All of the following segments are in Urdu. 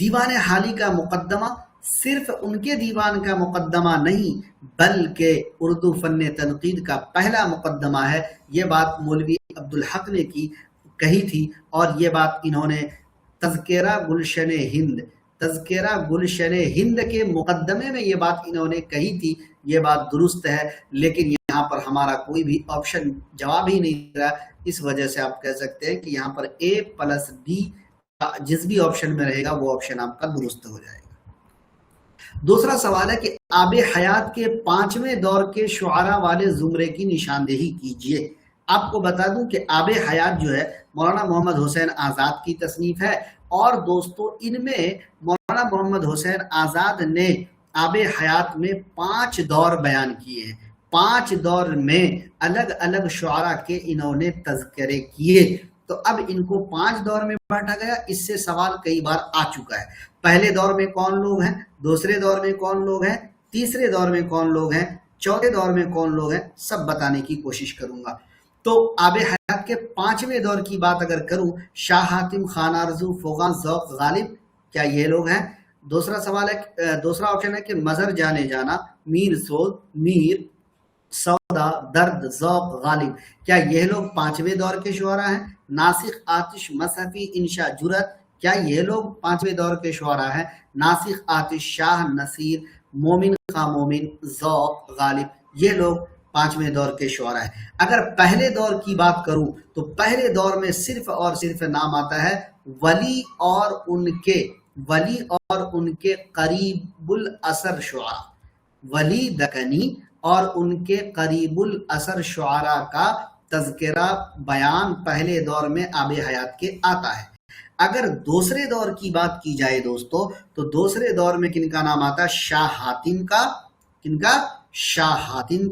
دیوان حالی کا مقدمہ صرف ان کے دیوان کا مقدمہ نہیں بلکہ اردو فن تنقید کا پہلا مقدمہ ہے۔ یہ بات مولوی عبدالحق نے کہی تھی، اور یہ بات انہوں نے تذکرہ گلشن ہند کے مقدمے میں یہ بات انہوں نے کہی تھی۔ یہ بات درست ہے، لیکن یہاں پر ہمارا کوئی بھی آپشن جواب ہی نہیں رہا، اس وجہ سے آپ کہہ سکتے ہیں کہ یہاں پر A+B جس بھی آپشن میں رہے گا وہ آپشن آپ کا درست ہو جائے گا۔ دوسرا سوال ہے کہ آب حیات کے 5ویں دور کے شعراء والے زمرے کی نشاندہی کیجیے۔ آپ کو بتا دوں کہ آب حیات جو ہے مولانا محمد حسین آزاد کی تصنیف ہے، اور دوستو ان میں مولانا محمد حسین آزاد نے آب حیات میں 5 دور بیان کیے ہیں۔ 5 دور میں الگ الگ شعراء کے انہوں نے تذکرے کیے، تو اب ان کو 5 دور میں بانٹا گیا۔ اس سے سوال کئی بار آ چکا ہے، پہلے دور میں کون لوگ ہیں، دوسرے دور میں کون لوگ ہیں، تیسرے دور میں کون لوگ ہیں، چوتھے دور میں کون لوگ ہیں، سب بتانے کی کوشش کروں گا۔ تو آب حیات کے 5ویں دور کی بات اگر کروں، شاہ حاتم، خان آرزو، فغاں، ذوق، غالب، کیا یہ لوگ ہیں؟ دوسرا آپشن ہے کہ مظہر، جانے جانا، میر سود، میر، سودا، درد، ذوق، غالب، کیا یہ لوگ 5ویں دور کے شعراء ہیں؟ ناسخ، آتش، مصحفی، انشا، جرأت، کیا یہ لوگ 5ویں دور کے شعراء ہیں؟ ناسخ، آتش، شاہ، نصیر، مومن خان مومن، ذوق، غالب، یہ لوگ 5ویں دور کے شعراء ہیں۔ اگر پہلے دور کی بات کروں تو پہلے دور میں صرف اور صرف نام آتا ہے ولی اور ان کے قریب الاثر شعراء، ولی دکنی اور ان کے قریب الاثر شعراء کا تذکرہ بیان پہلے دور میں آب حیات کے آتا ہے۔ اگر دوسرے دور کی بات کی جائے دوستو، تو دوسرے دور میں کن کا نام آتا ہے؟ شاہ حاتم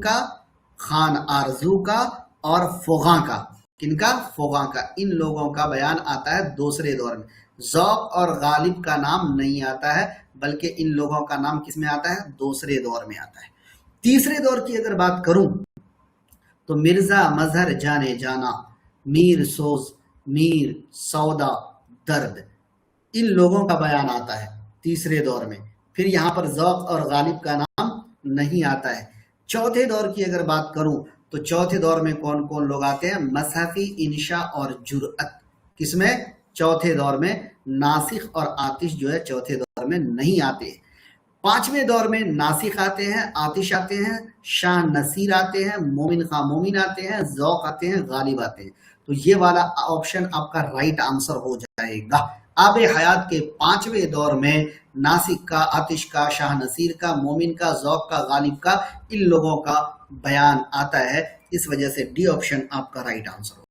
کا، خان آرزو کا، اور فغاں کا۔ کن کا؟ فغاں کا۔ ان لوگوں کا بیان آتا ہے دوسرے دور میں۔ ذوق اور غالب کا نام نہیں آتا ہے، بلکہ ان لوگوں کا نام کس میں آتا ہے؟ دوسرے دور میں آتا ہے۔ تیسرے دور کی اگر بات کروں تو مرزا، مظہر، جانے جانا، میر سوز، میر، سودا، درد، ان لوگوں کا بیان آتا ہے تیسرے دور میں۔ پھر یہاں پر ذوق اور غالب کا نام نہیں آتا ہے۔ چوتھے دور کی اگر بات کروں تو چوتھے دور میں کون کون لوگ آتے ہیں؟ مصحفی، انشا اور جرأت۔ کس میں؟ چوتھے دور میں ناسخ اور آتش جو ہے چوتھے دور میں نہیں آتے۔ 5ویں دور میں ناسخ آتے ہیں، آتش آتے ہیں، شاہ نصیر آتے ہیں، مومن خان مومن آتے ہیں، ذوق آتے ہیں، غالب آتے ہیں۔ تو یہ والا آپشن آپ کا رائٹ آنسر ہو جائے گا۔ آب حیات کے 5ویں دور میں ناسخ کا، آتش کا، شاہ نصیر کا، مومن کا، ذوق کا، غالب کا، ان لوگوں کا بیان آتا ہے، اس وجہ سے ڈی آپشن آپ کا رائٹ آنسر ہوگا۔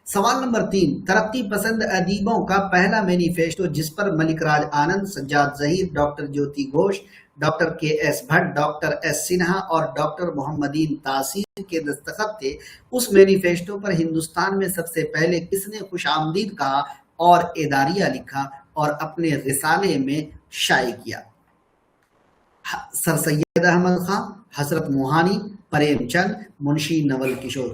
سوال نمبر 3، ترقی پسند ادیبوں کا پہلا مینیفیسٹو جس پر Mulk Raj Anand, Sajjad Zaheer, doctor Jyoti Ghosh, doctor K S Bhatt, doctor S Sinha اور ڈاکٹر محمدین تاثیر کے دستخط تھے، اس مینیفیسٹو پر ہندوستان میں سب سے پہلے کس نے خوش آمدید کہا اور اداریہ لکھا اور اپنے رسالے میں شائع کیا؟ سر سید احمد خان، حضرت موہانی، پریم چند، منشی نول کشور۔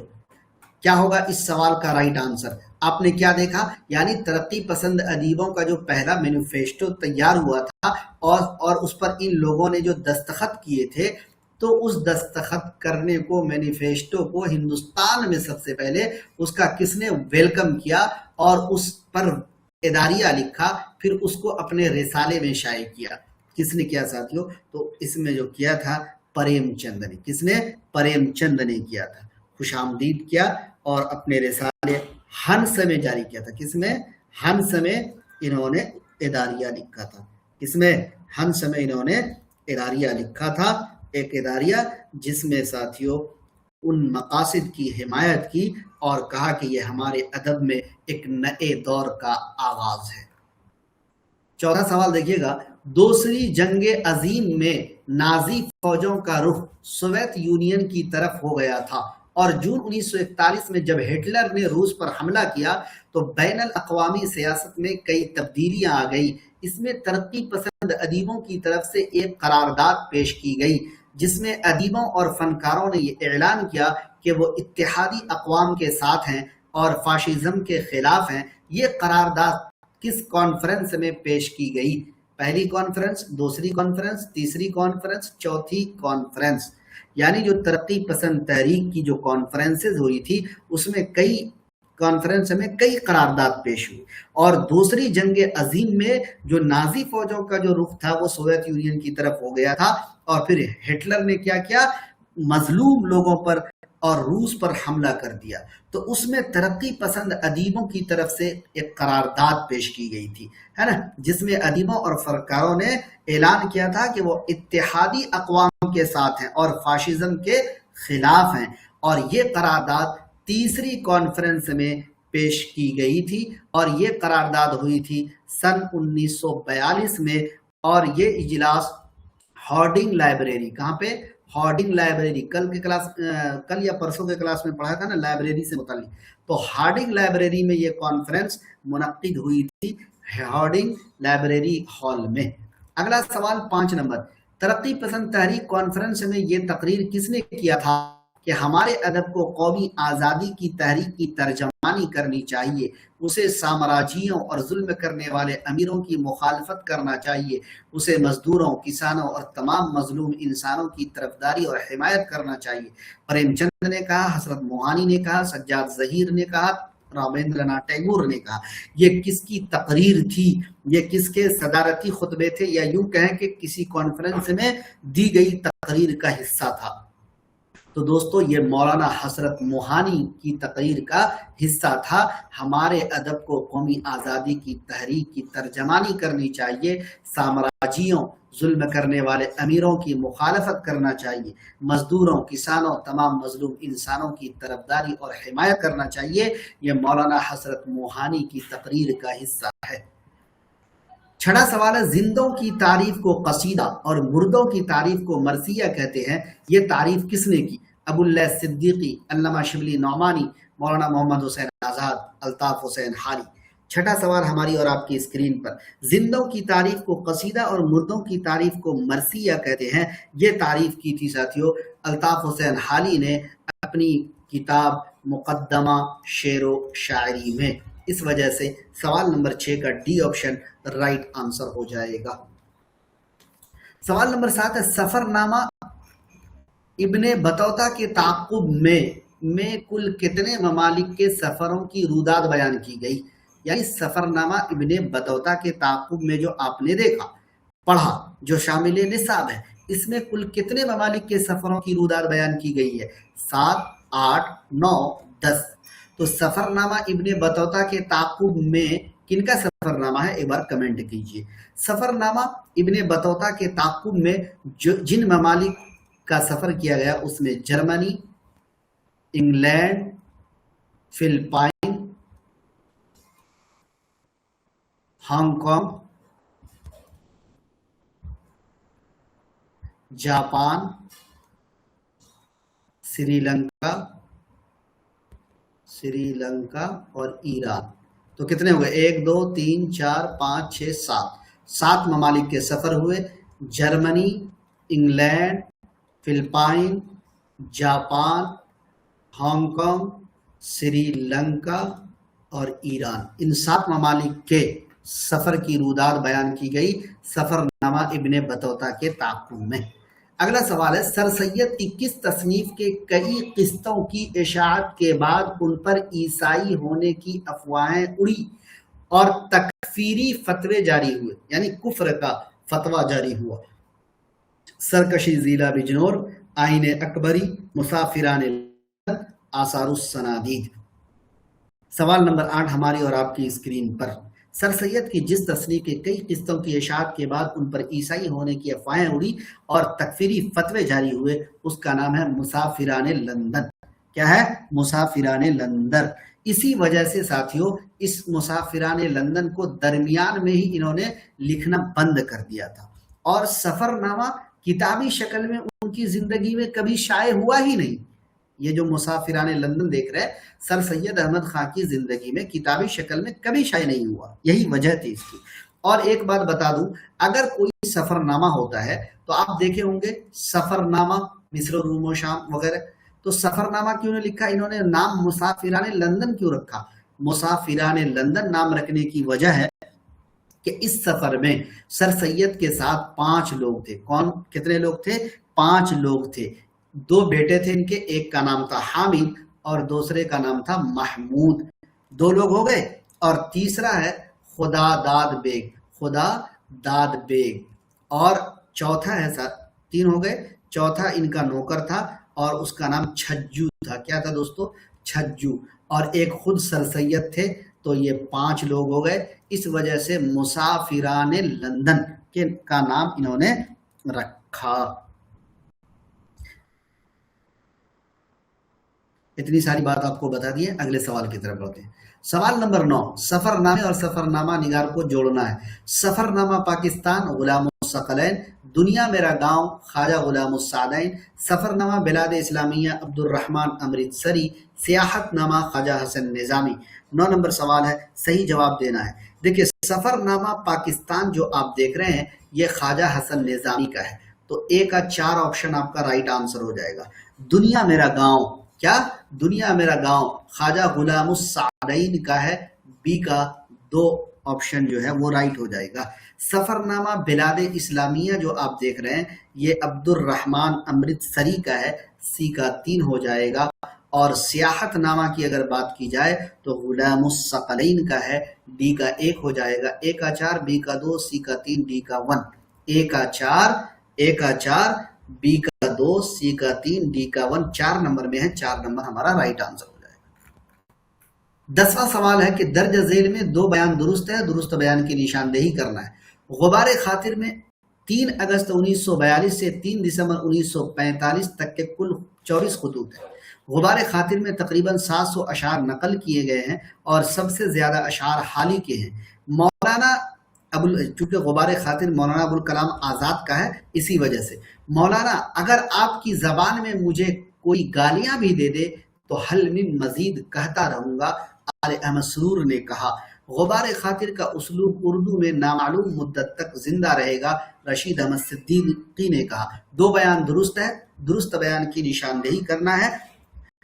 کیا ہوگا اس سوال کا رائٹ آنسر؟ آپ نے کیا دیکھا؟ یعنی ترقی پسند ادیبوں کا جو پہلا مینیفیسٹو تیار ہوا تھا اور اس پر ان لوگوں نے جو دستخط کیے تھے، تو اس دستخط کرنے کو، مینیفیسٹو کو ہندوستان میں سب سے پہلے اس کا کس نے ویلکم کیا اور اس پر اداریہ لکھا، پھر اس کو اپنے رسالے میں شائع کیا؟ کس نے کیا ساتھیوں؟ تو اس میں جو کیا تھا پریم چند نے۔ کس نے؟ پریم چند نے کیا تھا، خوش آمدید کیا اور اپنے رسالے ہنس میں جاری کیا تھا۔ کس میں؟ ہنس میں انہوں نے اداریہ لکھا تھا۔ کس میں؟ ہنس میں انہوں نے اداریہ لکھا تھا، ایک اداریہ جس میں ساتھیوں ان مقاصد کی حمایت کی اور کہا کہ یہ ہمارے ادب میں ایک نئے دور کا آغاز ہے۔ چوتھا سوال دیکھیے گا، دوسری جنگ عظیم میں نازی فوجوں کا رخ سوویت یونین کی طرف ہو گیا تھا، اور جون 1941 میں جب ہٹلر نے روس پر حملہ کیا تو بین الاقوامی سیاست میں کئی تبدیلیاں آ گئی۔ اس میں ترقی پسند ادیبوں کی طرف سے ایک قرارداد پیش کی گئی جس میں ادیبوں اور فنکاروں نے یہ اعلان کیا کہ وہ اتحادی اقوام کے ساتھ ہیں اور فاشزم کے خلاف ہیں۔ یہ قرارداد کس کانفرنس میں پیش کی گئی؟ پہلی کانفرنس، دوسری کانفرنس، تیسری کانفرنس، چوتھی کانفرنس، یعنی جو ترقی پسند تحریک کی جو کانفرنسز ہوئی تھی اس میں کئی کانفرنس میں کئی قرارداد پیش ہوئی، اور دوسری جنگ عظیم میں جو نازی فوجوں کا جو رخ تھا وہ سوویت یونین کی طرف ہو گیا تھا، اور پھر ہٹلر نے کیا کیا، مظلوم لوگوں پر اور روس پر حملہ کر دیا، تو اس میں ترقی پسند ادیبوں کی طرف سے ایک قرارداد پیش کی گئی تھی، ہے نا، جس میں ادیبوں اور فنکاروں نے اعلان کیا تھا کہ وہ اتحادی اقوام کے ساتھ ہیں اور فاشزم کے خلاف ہیں، اور یہ قرارداد تیسری کانفرنس میں پیش کی گئی تھی، اور یہ قرارداد ہوئی تھی سن 1942 میں، اور یہ اجلاس ہارڈنگ لائبریری، کہاں پہ، ہارڈنگ لائبریری، کل یا پرسوں کے کلاس میں پڑھا تھا نا لائبریری سے متعلق، تو ہارڈنگ لائبریری میں یہ کانفرنس منعقد ہوئی تھی، ہارڈنگ لائبریری ہال میں۔ اگلا سوال 5 نمبر، ترقی پسند تحریک کانفرنس میں یہ تقریر کس نے کیا تھا کہ ہمارے ادب کو قومی آزادی کی تحریک کی ترجمانی کرنی چاہیے، اسے سامراجیوں اور ظلم کرنے والے امیروں کی مخالفت کرنا چاہیے، اسے مزدوروں، کسانوں اور تمام مظلوم انسانوں کی طرفداری اور حمایت کرنا چاہیے۔ پریم چند نے کہا، حضرت موہانی نے کہا، سجاد ظہیر نے کہا، رابندر ناتھ ٹیگور نے کہا۔ یہ کس کی تقریر تھی؟ یہ کس کے صدارتی خطبے تھے، یا یوں کہیں کہ کسی کانفرنس میں دی گئی تقریر کا حصہ تھا؟ تو دوستو یہ مولانا حضرت موہانی کی تقریر کا حصہ تھا، ہمارے ادب کو قومی آزادی کی تحریک کی ترجمانی کرنی چاہیے، سامراجیوں، ظلم کرنے والے امیروں کی مخالفت کرنا چاہیے، مزدوروں، کسانوں، تمام مظلوم انسانوں کی طرفداری اور حمایت کرنا چاہیے، یہ مولانا حضرت موہانی کی تقریر کا حصہ ہے۔ 6واں سوال ہے، زندوں کی تعریف کو قصیدہ اور مردوں کی تعریف کو مرثیہ کہتے ہیں، یہ تعریف کس نے کی؟ ابو اللہ صدیقی، علامہ شبلی نعمانی، مولانا محمد حسین آزاد، الطاف حسین حالی۔ 6واں سوال ہماری اور آپ کی اسکرین پر، زندوں کی تعریف کو قصیدہ اور مردوں کی تعریف کو مرثیہ کہتے ہیں، یہ تعریف کی تھی ساتھیو الطاف حسین حالی نے اپنی کتاب مقدمہ شعر و شاعری میں۔ اس وجہ سے سوال نمبر 6 کا ڈی آپشن رائٹ آنسر ہو جائے گا۔ سوال نمبر 7 ہے، سفر نامہ ابن بطوطہ کے تعاقب میں کل کتنے ممالک کے سفروں کی روداد بیان کی گئی؟ یعنی سفر نامہ ابن بطوطہ کے تعاقب میں جو آپ نے دیکھا، پڑھا، جو شامل نصاب ہے، اس میں کل کتنے ممالک کے سفروں کی روداد بیان کی گئی ہے؟ 7، 8، 9، 10۔ تو سفر نامہ ابن بطوطہ کے تعاقب میں کن کا سفر نامہ ہے، ایک بار کمنٹ کیجئے۔ سفر نامہ ابن بطوطہ کے تعاقب میں جن ممالک کا سفر کیا گیا اس میں جرمنی، England, Philippines, Hong Kong, Japan, Sri Lanka اور ایران۔ تو کتنے ہوئے؟ 1، 2، 3، 4، 5، 6، 7 ممالک کے سفر ہوئے، جرمنی، England, Philippines, Japan, Hong Kong, Sri Lanka اور ایران، ان 7 ممالک کے سفر کی روداد بیان کی گئی سفر نامہ ابن بطوطہ کے تعاقب میں۔ اگلا سوال ہے، سر سید کی کس تصنیف کے کئی قسطوں کی اشاعت کے بعد ان پر عیسائی ہونے کی افواہیں اڑی اور تکفیری فتوے جاری ہوئے، یعنی کفر کا فتویٰ جاری ہوا؟ سرکشی ضلع بجنور، آئین اکبری، مسافران لندن، آثار السنادید۔ سوال نمبر 8 ہماری اور آپ کی اسکرین پر، سر سید کی جس تصنیف کے کئی قسطوں کی اشاعت کے بعد ان پر عیسائی ہونے کی افواہیں اڑی اور تکفیری فتوے جاری ہوئے، اس کا نام ہے مسافران لندن۔ کیا ہے؟ مسافران لندن۔ اسی وجہ سے ساتھیوں اس مسافران لندن کو درمیان میں ہی انہوں نے لکھنا بند کر دیا تھا، اور سفر نامہ کتابی شکل میں ان کی زندگی میں کبھی شائع ہوا ہی نہیں۔ یہ جو مسافران لندن دیکھ رہے ہیں، سر سید احمد خان کی زندگی میں کتابی شکل میں کبھی شائع نہیں ہوا، یہی وجہ تھی اس کی۔ اور ایک بات بتا دوں، اگر کوئی سفر نامہ ہوتا ہے تو آپ دیکھے ہوں گے سفر نامہ مصر و روم و شام وغیرہ، تو سفر نامہ کیوں نے لکھا انہوں نے؟ نام مسافران لندن کیوں رکھا؟ مسافران لندن نام رکھنے کی وجہ ہے کہ اس سفر میں سر سید کے ساتھ 5 لوگ تھے. کتنے لوگ تھے؟ 5 لوگ تھے. 2 بیٹے تھے ان کے، ایک کا نام تھا حامد اور دوسرے کا نام تھا محمود. 2 لوگ ہو گئے. اور تیسرا ہے خدا داد بیگ، خدا داد بیگ. اور چوتھا ہے سر، 3 ہو گئے. چوتھا ان کا نوکر تھا اور اس کا نام چھجو تھا. کیا تھا دوستو؟ چھجو. اور ایک خود سر سید تھے. تو یہ 5 لوگ ہو گئے. اس وجہ سے مسافران لندن کا نام انہوں نے رکھا. اتنی ساری بات آپ کو بتا دی ہے. اگلے سوال کی طرف بڑھتے ہیں. سوال نمبر 9، سفر نامے اور سفر نامہ نگار کو جوڑنا ہے. سفر نامہ پاکستان غلام الثقلین، دنیا میرا گاؤں خواجہ غلام السعدین، سفر نامہ بلاد اسلامیہ عبد الرحمن امرتسری، سیاحت نامہ خواجہ حسن نظامی. 9 نمبر سوال ہے، صحیح جواب دینا ہے. دیکھیے سفر نامہ پاکستان جو آپ دیکھ رہے ہیں یہ خواجہ حسن نظامی کا ہے. تو A کا 4 آپشن آپ کا رائٹ آنسر ہو جائے گا. دنیا میرا گاؤں، کیا دنیا میرا گاؤں خواجہ غلام السعدین کا ہے. بی کا 2 آپشن جو ہے وہ رائٹ ہو جائے گا. سفر نامہ بلاد اسلامیہ جو آپ دیکھ رہے ہیں یہ عبد الرحمن امرتسری کا ہے. سی کا 3 ہو جائے گا. اور سیاحت نامہ کی اگر بات کی جائے تو غلام الثقلین کا ہے. ڈی کا 1 ہو جائے گا. A کا 4، B کا 2، C کا 3، D کا 1. A کا 4، B کا 2، C کا 3، D کا 1. 4 نمبر میں ہے. 4 نمبر ہمارا رائٹ آنسر ہو جائے گا. 10واں سوال ہے کہ درج ذیل میں 2 بیان درست ہے، درست بیان کی نشاندہی کرنا ہے. غبار خاطر میں 3 اگست 1942 سے 3 دسمبر 1945 تک کے کل 24 خطوط ہیں. غبار خاطر میں تقریباً 700 اشعار نقل کیے گئے ہیں اور سب سے زیادہ اشعار حالی کے ہیں. مولانا چونکہ غبار خاطر مولانا ابوالکلام آزاد کا ہے، اسی وجہ سے مولانا اگر آپ کی زبان میں مجھے کوئی گالیاں بھی دے دے تو حل من مزید کہتا رہوں گا، آل احمد سرور نے کہا. غبار خاطر کا اسلوب اردو میں نامعلوم مدت تک زندہ رہے گا، رشید احمد صدیقی نے کہا. 2 بیان درست ہے، درست بیان کی نشاندہی کرنا ہے.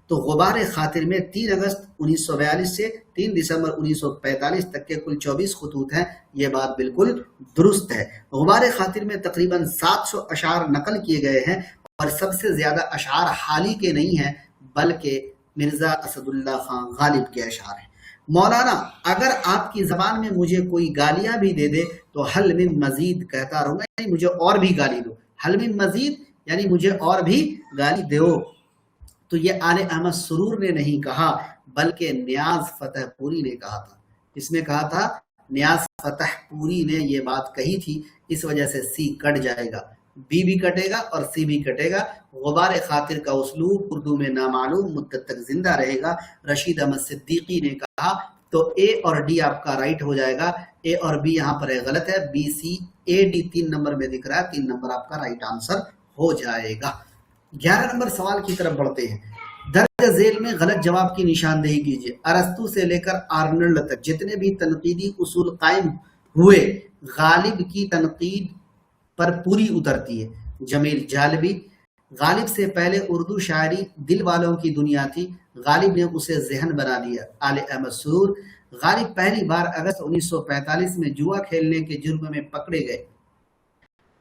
تو غبار خاطر میں 3 اگست 1942 سے 3 دسمبر 1945 تک کے کل 24 خطوط ہیں. یہ بات بالکل درست ہے. غبار خاطر میں تقریباً 700 اشعار نقل کیے گئے ہیں اور سب سے زیادہ اشعار حالی کے نہیں ہیں بلکہ مرزا اسد اللہ خان غالب کے اشعار ہیں. مولانا اگر آپ کی زبان میں مجھے کوئی گالیاں بھی دے دے تو حل من مزید کہتا رہوں گا، یعنی مجھے اور بھی گالی دو. حل من مزید یعنی مجھے اور بھی گالی دو. تو یہ آل احمد سرور نے نہیں کہا بلکہ نیاز فتح پوری نے کہا تھا. اس نے کہا تھا نیاز فتح پوری نے یہ بات کہی تھی. اس وجہ سے سی کٹ جائے گا، بی بھی کٹے گا اور سی بھی کٹے گا. غبار خاطر کا اسلوب اردو میں نامعلوم مدت تک زندہ رہے گا، رشید احمد صدیقی نے کہا. تو اے اور ڈی آپ کا رائٹ ہو جائے گا. اے اور بی یہاں پر غلط ہے. بی سی اے ڈی 3 نمبر میں دکھ رہا ہے. 3 نمبر آپ کا رائٹ آنسر ہو جائے گا. 11 نمبر سوال کی طرف بڑھتے ہیں. درج ذیل میں غلط جواب کی نشاندہی کیجیے. ارسطو سے لے کر آرنلڈ تک جتنے بھی تنقیدی اصول قائم ہوئے غالب کی تنقید پر پوری اترتی ہے. جمیل جالبی، غالب سے پہلے اردو شاعری دل والوں کی دنیا تھی، غالب نے اسے ذہن بنا دیا. آل احمد سرور، غالب پہلی بار اگست 1945 میں جوا کھیلنے کے جرم میں پکڑے گئے.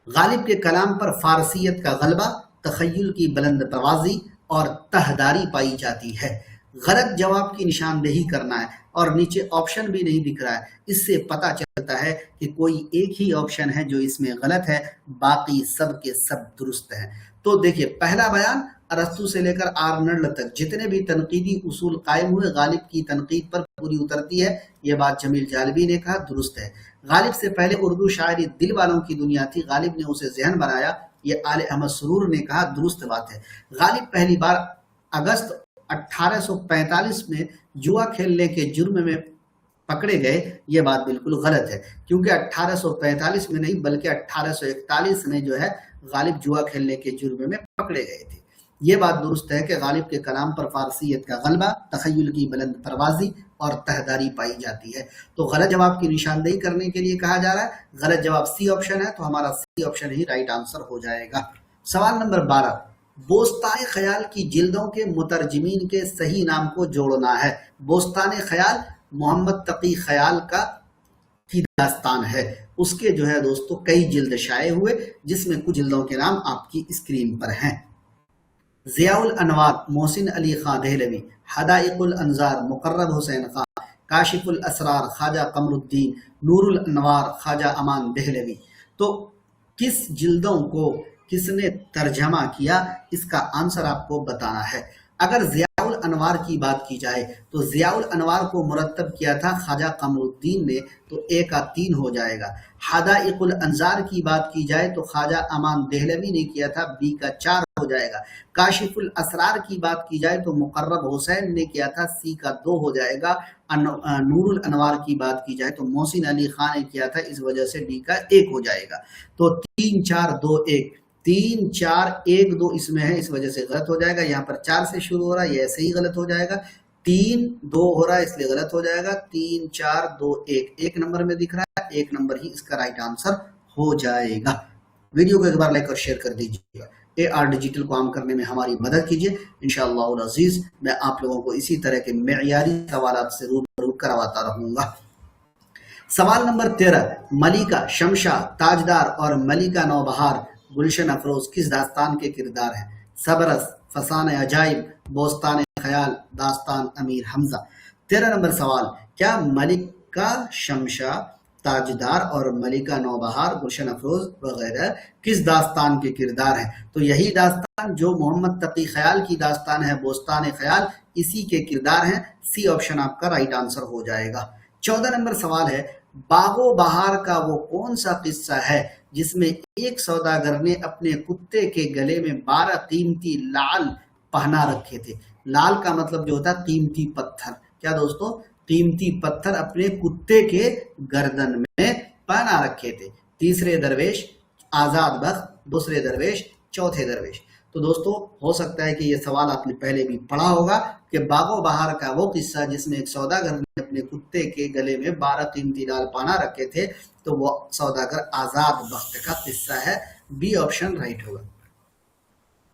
غالب کے کلام پر فارسیت کا غلبہ، تخیل کی بلند پروازی اور تہداری پائی جاتی ہے. غلط جواب کی نشاندہی کرنا ہے اور نیچے آپشن بھی نہیں دکھ رہا ہے. اس سے پتہ چلتا ہے کہ کوئی ایک ہی آپشن ہے جو اس میں غلط ہے، باقی سب کے سب درست ہیں. تو دیکھیے پہلا بیان ارسطو سے لے کر آرنلڈ تک جتنے بھی تنقیدی اصول قائم ہوئے غالب کی تنقید پر پوری اترتی ہے. یہ بات جمیل جالبی نے کہا، درست ہے. غالب سے پہلے اردو شاعری دل والوں کی دنیا تھی، غالب نے اسے ذہن بنایا. یہ آل احمد سرور نے کہا، درست بات ہے. غالب پہلی بار اگست 1845 میں جوا کھیلنے کے جرم میں پکڑے گئے. یہ بات بالکل غلط ہے کیونکہ 1845 میں نہیں بلکہ 1841 میں جو ہے غالب جوا کھیلنے کے جرم میں پکڑے گئے تھے. یہ بات درست ہے کہ غالب کے کلام پر فارسیت کا غلبہ، تخیل کی بلند پروازی اور تہداری پائی جاتی ہے. تو غلط جواب کی نشاندہی کرنے کے لیے کہا جا رہا ہے. غلط جواب سی آپشن ہے، تو ہمارا سی آپشن ہی رائٹ آنسر ہو جائے گا. سوال نمبر 12، بوستان خیال کی جلدوں کے مترجمین کے صحیح نام کو جوڑنا ہے. بوستان خیال محمد تقی خیال کا کی داستان ہے، اس کے جو ہے دوستو کئی جلد شائع ہوئے، جس میں کچھ جلدوں کے نام آپ کی اسکرین پر ہیں۔ ضیاء الانوار محسن علی خان دہلوی، حدائق الانظار مقرب حسین خان، کاشف الاسرار خواجہ قمر الدین، نور الانوار خواجہ امان دہلوی۔ تو کس جلدوں کو کس نے ترجمہ کیا، اس کا آنسر آپ کو بتانا ہے۔ اگر ضیاء الانوار کی بات کی جائے تو ضیاء الانوار کو مرتب کیا تھا خواجہ قمر الدین نے، تو A کا 3 ہو جائے گا۔ حدائق الانظار کی بات کی جائے تو خواجہ امان دہلوی نے کیا تھا، B کا 4 ہو جائے گا۔ کاشف الاسرار کی بات کی جائے تو مقرب حسین نے کیا تھا، C کا 2 ہو جائے گا۔ نور الانوار کی بات کی جائے تو محسن علی خان نے کیا تھا، اس وجہ سے D کا 1 ہو جائے گا۔ تو 3 4 2 1 3 4 1 2 اس میں ہے، اس وجہ سے غلط ہو جائے گا۔ یہاں پر 4 سے شروع ہو رہا ہے، یہ ایسے ہی غلط ہو جائے گا۔ 3 2 ہو رہا ہے، اس لیے غلط ہو جائے گا۔ 3 4 2 1 1 نمبر میں دکھ رہا ہے، 1 نمبر ہی اس کا رائٹ آنسر ہو جائے گا۔ ویڈیو کو ایک بار لائک اور شیئر کر دیجیے گا۔ AR ڈیجیٹل کو عام کرنے میں ہماری مدد کیجیے۔ انشاءاللہ العزیز میں آپ لوگوں کو اسی طرح کے معیاری سوالات سے روبرو کرواتا رہوں گا۔ سوال نمبر 13، ملکہ، شمشاد، تاجدار اور ملکہ نوبہار گلشن افروز کس داستان کے کردار ہیں؟ صبرس، فسانہ عجائب، بوستان خیال، داستان امیر حمزہ۔ 13 نمبر سوال، کیا ملکہ، شمشاد، تاجدار اور ملکہ نوبہار گلشن افروز وغیرہ کس داستان کے کردار ہیں؟ تو یہی داستان جو محمد تقی خیال کی داستان ہے، بوستان خیال، اسی کے کردار ہیں۔ C آپشن آپ کا رائٹ آنسر ہو جائے گا۔ 14 نمبر سوال ہے، باغ و بہار کا وہ کون سا قصہ ہے جس میں ایک سوداگر نے اپنے کتے کے گلے میں 12 قیمتی لعل پہنا رکھے تھے؟ لعل کا مطلب جو ہوتا ہے قیمتی پتھر۔ کیا دوستو؟ قیمتی پتھر اپنے کتے کے گردن میں پہنا رکھے تھے۔ تیسرے درویش آزاد بخت، دوسرے درویش، چوتھے درویش۔ تو دوستو ہو سکتا ہے کہ یہ سوال آپ نے پہلے بھی پڑھا ہوگا کہ باغ و بہار کا وہ قصہ جس میں ایک سوداگر نے اپنے کتے کے گلے میں 12 قیمتی لعل پہنا رکھے تھے، تو وہ سوداگر آزاد بخت کا قصہ ہے۔ B آپشن رائٹ ہوگا۔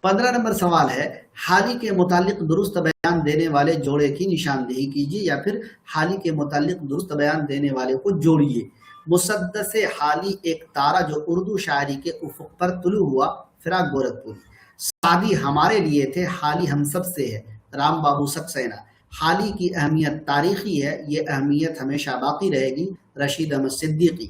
15 نمبر سوال ہے، حالی کے متعلق درست بیان دینے والے جوڑے کی نشاندہی کیجیے، یا پھر حالی کے متعلق درست بیان دینے والے کو جوڑیے۔ مسدس حالی ایک تارا جو اردو شاعری کے افق پر طلوع ہوا، فراق گورکھپوری۔ سعدی ہمارے لیے تھے، حالی ہم سب سے ہے، رام بابو سکسینہ۔ حالی کی اہمیت تاریخی ہے، یہ اہمیت ہمیشہ باقی رہے گی، رشید احمد صدیقی۔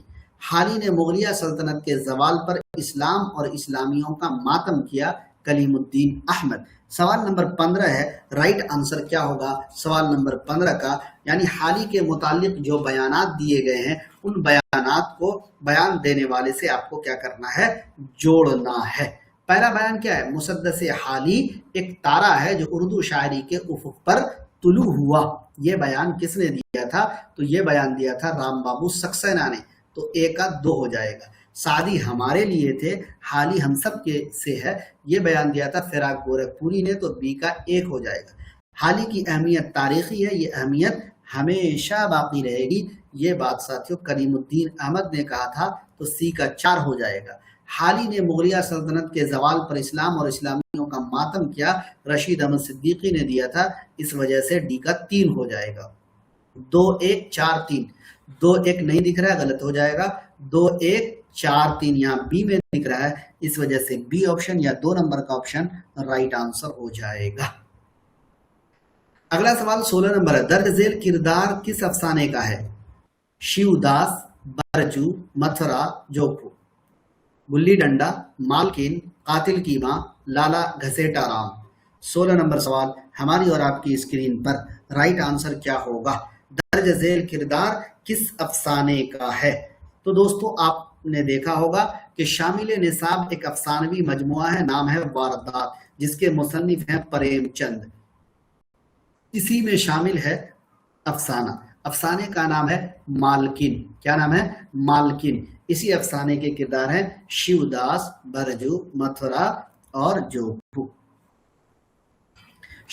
حالی نے مغلیہ سلطنت کے زوال پر اسلام اور اسلامیوں کا ماتم کیا، کلیم الدین احمد۔ سوال نمبر 15 ہے، رائٹ آنسر کیا ہوگا سوال نمبر 15 کا؟ یعنی حالی کے متعلق جو بیانات دیے گئے ہیں، ان بیانات کو بیان دینے والے سے آپ کو کیا کرنا ہے؟ جوڑنا ہے۔ پہلا بیان کیا ہے؟ مسدس حالی ایک تارا ہے جو اردو شاعری کے افق پر طلوع ہوا۔ یہ بیان کس نے دیا تھا؟ تو یہ بیان دیا تھا رام بابو سکسینہ نے۔ تو A کا 2 ہو جائے گا۔ سعدی ہمارے لیے تھے، حالی ہم سب کے سے ہے، یہ بیان دیا تھا فراق گورکھپوری نے، تو B کا 1 ہو جائے گا۔ حالی کی اہمیت تاریخی ہے، یہ اہمیت ہمیشہ باقی رہے گی، یہ بات ساتھیوں کلیم الدین احمد نے کہا تھا، تو C کا 4 ہو جائے گا۔ حالی نے مغلیہ سلطنت کے زوال پر اسلام اور اسلامیوں کا ماتم کیا، رشید احمد صدیقی نے دیا تھا، اس وجہ سے D کا 3 ہو جائے گا۔ 2 1 4 3 2 1 نہیں دکھ رہا ہے، غلط ہو جائے گا۔ 2 1 4 3 یہاں B میں دکھ رہا ہے، اس وجہ سے B آپشن یا 2 نمبر کا آپشن رائٹ آنسر ہو جائے گا۔ اگلا سوال 16 نمبر ہے، درج ذیل کردار کس افسانے کا ہے؟ شیو داس، برجو، متھرا، جوکھو۔ گلی ڈنڈا، مالکن، قاتل کی ماں، لالا گھسیٹا رام۔ 16 نمبر سوال ہماری اور آپ کی اسکرین پر، رائٹ آنسر کیا ہوگا؟ درج ذیل کردار کس افسانے کا ہے؟ تو دوستو آپ نے دیکھا ہوگا کہ شامل نصاب ایک افسانوی مجموعہ ہے، نام ہے واردات، جس کے مصنف ہیں پریم چند۔ اسی میں شامل ہے افسانہ، افسانے کا نام ہے مالکن۔ کیا نام ہے؟ مالکن۔ اسی افسانے کے کردار ہیں شیو داس، برجو، متھرا اور جوکھو۔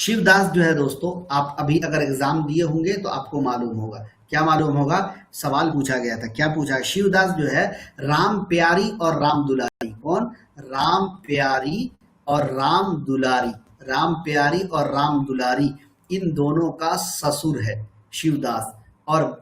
شیو داس جو ہے دوستو، آپ ابھی اگر ایگزام دیے ہوں گے تو آپ کو معلوم ہوگا۔ کیا معلوم ہوگا؟ سوال پوچھا گیا تھا، کیا پوچھا؟ شیو داس جو ہے رام پیاری اور رام دلاری۔ کون؟ رام پیاری اور رام دلاری۔ رام پیاری اور رام دلاری ان دونوں کا سسر ہے شیو داس۔ اور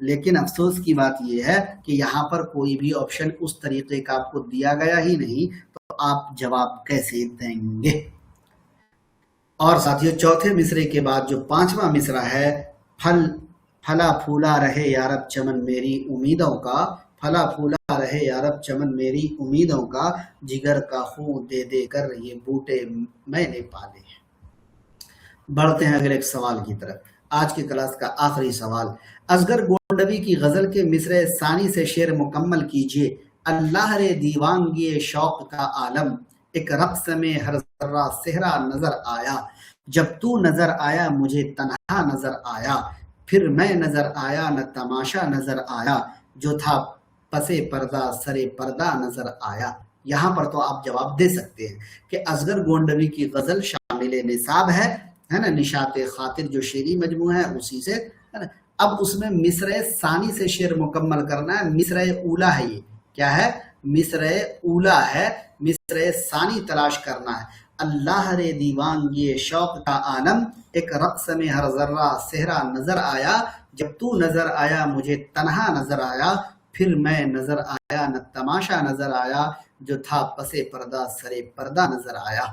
لیکن افسوس کی بات یہ ہے کہ یہاں پر کوئی بھی آپشن اس طریقے کا آپ کو دیا گیا ہی نہیں، تو آپ جواب کیسے دیں گے؟ اور ساتھیوں چوتھے مصرے کے بعد جو پانچواں مصرع ہے، پھلا پھولا رہے یارب چمن میری امیدوں کا، پھلا پھولا رہے یارب چمن میری امیدوں کا، جگر کا خون دے دے کر یہ بوٹے میں نے پالے ہیں۔ بڑھتے ہیں اگر ایک سوال کی طرف، آج کی کلاس کا آخری سوال۔ اصغر گونڈوی کی غزل کے مصرع ثانی سے شعر مکمل کیجیے۔ اللہ رے دیوانگی شوق کا عالم، ایک رقص میں ہر ذرہ صحرا نظر آیا، جب تو نظر آیا مجھے تنہا نظر آیا، پھر میں نظر آیا نہ تماشا نظر آیا، جو تھا پسے پردہ سرے پردہ نظر آیا۔ یہاں پر تو آپ جواب دے سکتے ہیں کہ اصغر گونڈوی کی غزل شامل نصاب ہے نا، نشاط خاطر جو شعری مجموعہ ہے اسی سے، اب اس میں مصرع ثانی سے شعر مکمل کرنا ہے۔ مصرع اولا ہے، یہ کیا ہے؟ مصرع اولا ہے، مصرع ثانی تلاش کرنا ہے۔ اللہ رے دیوانگی شوق کا عالم، ایک رقص میں ہر ذرہ صحرا نظر آیا، جب تو نظر آیا مجھے تنہا نظر آیا، پھر میں نظر آیا نہ تماشا نظر آیا، جو تھا پسے پردہ سرے پردہ نظر آیا۔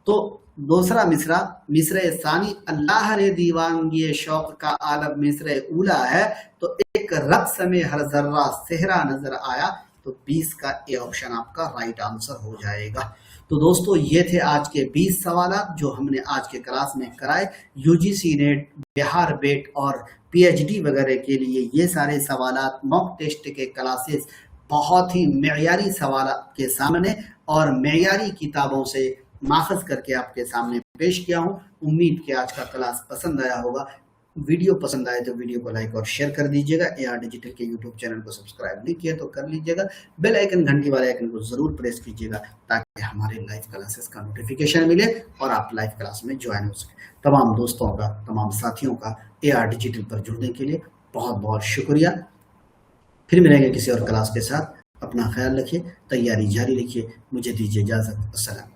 تو دوسرا مصرع، مصرع ثانی اللہ رے دیوانگی شوق کا عالم مصرع اولا ہے، تو ایک رقص میں ہر ذرہ صحرا نظر آیا، تو 20 کا اے آپشن آپ کا رائٹ آنسر ہو جائے گا۔ تو دوستو یہ تھے آج کے 20 سوالات جو ہم نے آج کے کلاس میں کرائے۔ U G C NET, Bihar BET اور پی ایچ ڈی وغیرہ کے لیے یہ سارے سوالات موک ٹیسٹ کے کلاسز بہت ہی معیاری سوالات کے سامنے اور معیاری کتابوں سے ماخذ کر کے آپ کے سامنے پیش کیا ہوں۔ امید کہ آج کا کلاس پسند آیا ہوگا۔ ویڈیو پسند آئے تو ویڈیو کو لائک اور شیئر کر دیجیے گا۔ اے آر ڈیجیٹل کے یوٹیوب چینل کو سبسکرائب نہیں کیا تو کر لیجیے گا۔ بیل آئیکن گھنٹی والے آئیکن کو ضرور پریس کیجیے گا تاکہ ہمارے لائیو کلاسز کا نوٹیفیکیشن ملے اور آپ لائیو کلاس میں جوائن ہو سکیں۔ تمام دوستوں کا، تمام ساتھیوں کا اے آر ڈیجیٹل پر جڑنے کے لیے بہت بہت شکریہ۔ پھر ملیں گے کسی اور کلاس کے ساتھ۔ اپنا خیال رکھیے، تیاری جاری رکھیے۔ مجھے دیجیے اجازت۔ السلام۔